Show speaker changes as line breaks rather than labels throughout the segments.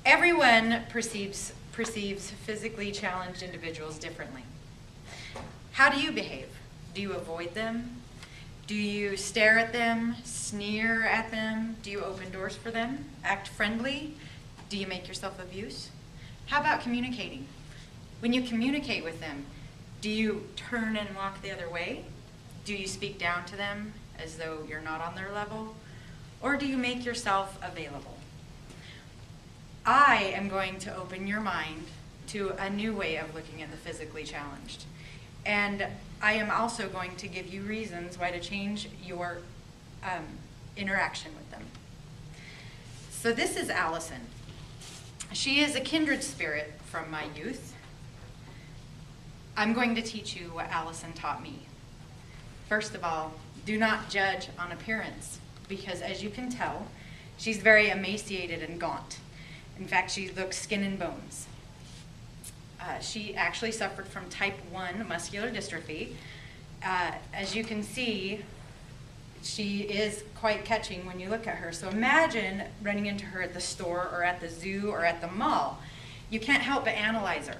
Everyone perceives physically challenged individuals differently. How do you behave? Do you avoid them? Do you stare at them, sneer at them? Do you open doors for them, act friendly? Do you make yourself of use? How about communicating? When you communicate with them, do you turn and walk the other way? Do you speak down to them as though you're not on their level? Or do you make yourself available? I am going to open your mind to a new way of looking at the physically challenged. And I am also going to give you reasons why to change your interaction with them. So this is Alison. She is a kindred spirit from my youth. I'm going to teach you what Alison taught me. First of all, do not judge on appearance, because as you can tell, she's very emaciated and gaunt. In fact, she looks skin and bones. She actually suffered from type 1 muscular dystrophy. As you can see, she is quite catching when you look at her. So imagine running into her at the store or at the zoo or at the mall. You can't help but analyze her,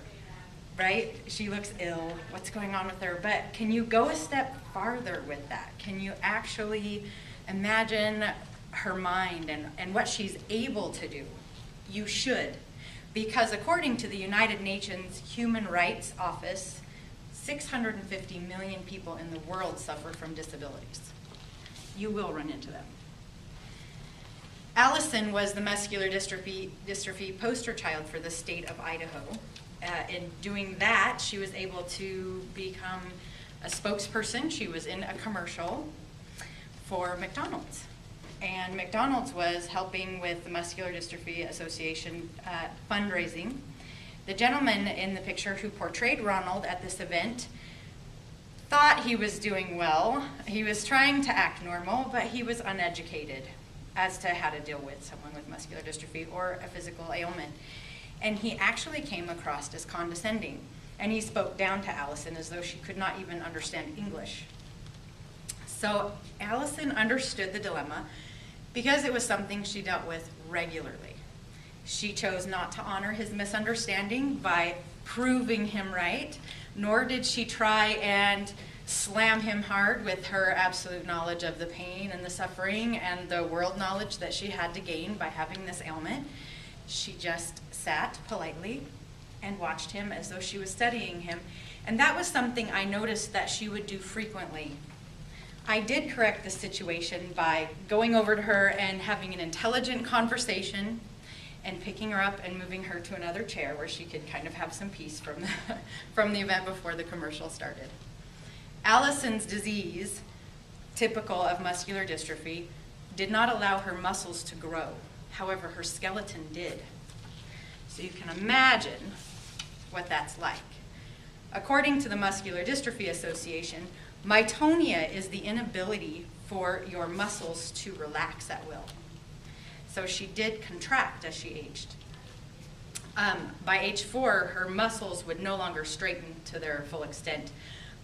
right? She looks ill. What's going on with her? But can you go a step farther with that? Can you actually imagine her mind and what she's able to do? You should. Because according to the United Nations Human Rights Office, 650 million people in the world suffer from disabilities. You will run into them. Alison was the muscular dystrophy poster child for the state of Idaho. In doing that, she was able to become a spokesperson. She was in a commercial for McDonald's. And McDonald's was helping with the Muscular Dystrophy Association fundraising. The gentleman in the picture who portrayed Ronald at this event thought he was doing well. He was trying to act normal, but he was uneducated as to how to deal with someone with muscular dystrophy or a physical ailment. And he actually came across as condescending. And he spoke down to Alison as though she could not even understand English. So Alison understood the dilemma because it was something she dealt with regularly. She chose not to honor his misunderstanding by proving him right, nor did she try and slam him hard with her absolute knowledge of the pain and the suffering and the world knowledge that she had to gain by having this ailment. She just sat politely and watched him as though she was studying him. And that was something I noticed that she would do frequently. I did correct the situation by going over to her and having an intelligent conversation and picking her up and moving her to another chair where she could kind of have some peace from the event before the commercial started. Alison's disease, typical of muscular dystrophy, did not allow her muscles to grow. However, her skeleton did. So you can imagine what that's like. According to the Muscular Dystrophy Association, myotonia is the inability for your muscles to relax at will. So she did contract as she aged. By age 4, her muscles would no longer straighten to their full extent.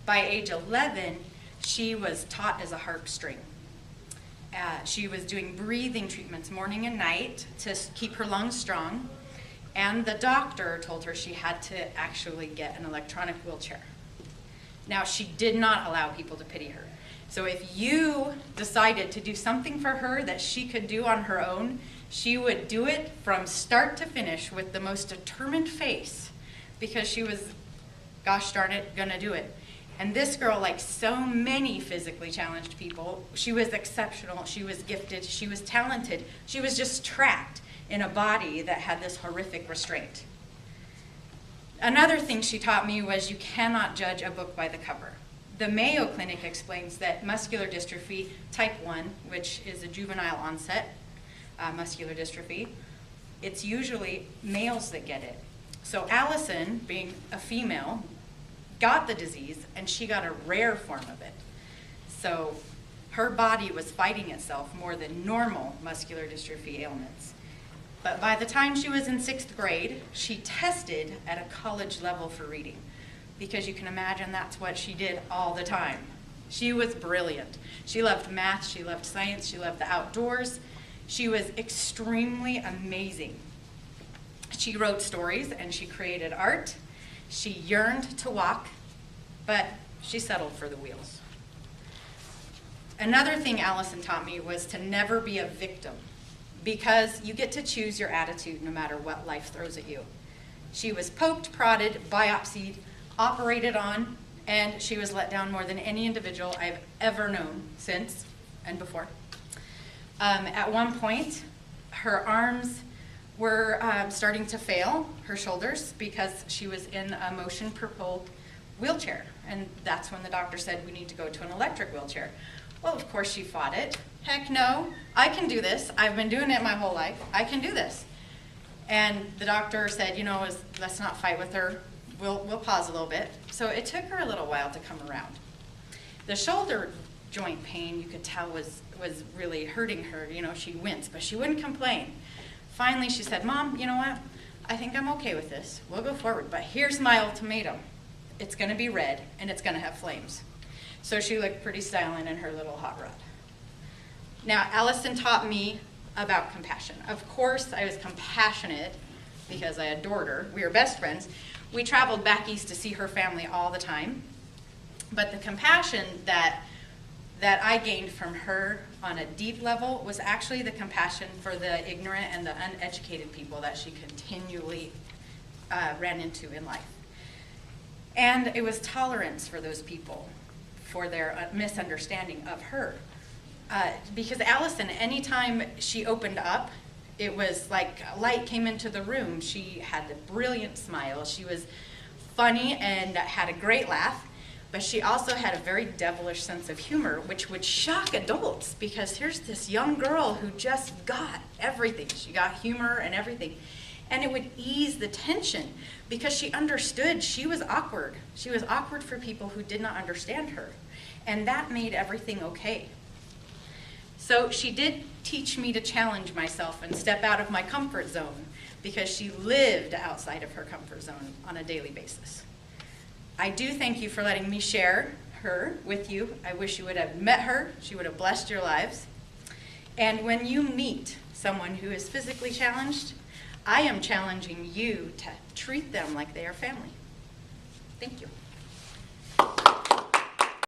By age 11, she was taut as a harp string. She was doing breathing treatments morning and night to keep her lungs strong, and the doctor told her she had to actually get an electronic wheelchair. Now, she did not allow people to pity her. So if you decided to do something for her that she could do on her own, she would do it from start to finish with the most determined face because she was, gosh darn it, gonna do it. And this girl, like so many physically challenged people, she was exceptional, she was gifted, she was talented. She was just trapped in a body that had this horrific restraint. Another thing she taught me was you cannot judge a book by the cover. The Mayo Clinic explains that muscular dystrophy type 1, which is a juvenile onset muscular dystrophy, it's usually males that get it. So Alison, being a female, got the disease, and she got a rare form of it. So her body was fighting itself more than normal muscular dystrophy ailments. But by the time she was in 6th grade, she tested at a college level for reading, because you can imagine that's what she did all the time. She was brilliant. She loved math, she loved science, she loved the outdoors. She was extremely amazing. She wrote stories and she created art. She yearned to walk, but she settled for the wheels. Another thing Alison taught me was to never be a victim, because you get to choose your attitude no matter what life throws at you. She was poked, prodded, biopsied, operated on, and she was let down more than any individual I've ever known since and before. At one point, her arms were starting to fail, her shoulders, because she was in a motion-propelled wheelchair. And that's when the doctor said, we need to go to an electric wheelchair. Well, of course she fought it. Heck no, I can do this. I've been doing it my whole life. I can do this. And the doctor said, let's not fight with her. We'll pause a little bit. So it took her a little while to come around. The shoulder joint pain, you could tell, was really hurting her. She winced, but she wouldn't complain. Finally, she said, Mom, you know what? I think I'm okay with this. We'll go forward, but here's my ultimatum. It's going to be red, and it's going to have flames. So she looked pretty styling in her little hot rod. Now, Alison taught me about compassion. Of course, I was compassionate because I adored her. We were best friends. We traveled back east to see her family all the time. But the compassion that I gained from her on a deep level was actually the compassion for the ignorant and the uneducated people that she continually ran into in life. And it was tolerance for those people, for their misunderstanding of her. Because Alison, anytime she opened up, it was like light came into the room. She had a brilliant smile. She was funny and had a great laugh, but she also had a very devilish sense of humor, which would shock adults, because here's this young girl who just got everything. She got humor and everything. And it would ease the tension because she understood she was awkward. She was awkward for people who did not understand her. And that made everything okay. So she did teach me to challenge myself and step out of my comfort zone, because she lived outside of her comfort zone on a daily basis. I do thank you for letting me share her with you. I wish you would have met her. She would have blessed your lives. And when you meet someone who is physically challenged, I am challenging you to treat them like they are family. Thank you.